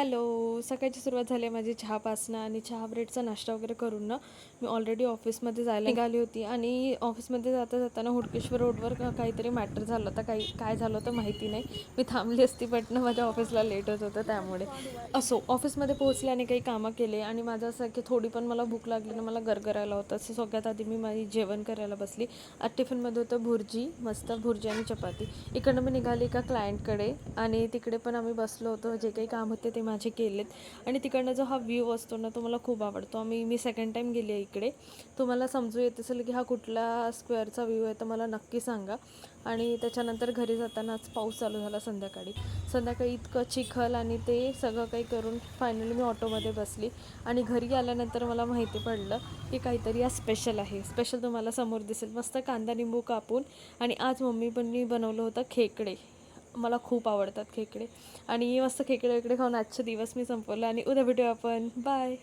Hello, सकाळची सुरुवात झाली आहे माझी चहापासनं आणि चहा ब्रेडचा नाश्ता वगैरे करून ना मी ऑलरेडी ऑफिसमध्ये जायला निघाली होती. आणि ऑफिसमध्ये जाता जाताना हुडकेश्वर रोडवर काहीतरी मॅटर झालं होतं. काय झालं होतं माहिती नाही. मी थांबली असती बट ना माझ्या ऑफिसला लेट होत होतं त्यामुळे. असो, ऑफिसमध्ये पोहोचल्याने काही कामं केले आणि माझं असं की थोडी पण मला भूक लागली ना, मला गरगरायला होतं. असं सगळ्यात आधी मी माझी जेवण करायला बसली. आज टिफिनमध्ये होतं भुर्जी, मस्त भुर्जी आणि चपाती. इकडनं मी निघाली एका क्लायंटकडे आणि तिकडे पण आम्ही बसलो होतो. जे काही काम होते ते माझे केलेत. आणि तिकडनं जो हा व्ह्यू असतो ना तो मला खूप आवडतो. मी सेकंड टाईम गेली आहे इकडे. तुम्हाला समजू येत असेल की हा कुठल्या स्क्वेअरचा व्ह्यू आहे तर मला नक्की सांगा. आणि त्याच्यानंतर घरी जातानाच पाऊस चालू झाला संध्याकाळी इतकं चिखल आणि ते सगळं काही करून फायनली मी ऑटोमध्ये बसली. आणि घरी आल्यानंतर मला माहिती पडलं की काहीतरी आज स्पेशल आहे. स्पेशल तुम्हाला समोर दिसेल, मस्त कांदा लिंबू कापून. आणि आज मम्मी पण मी बनवलं होतं खेकडे. मला खूप आवडतात खेकडे. आणि मस्त खेकडे वेकडे खाऊन आजचा दिवस मी संपवला आणि उद्या भेटूया आपण. बाय.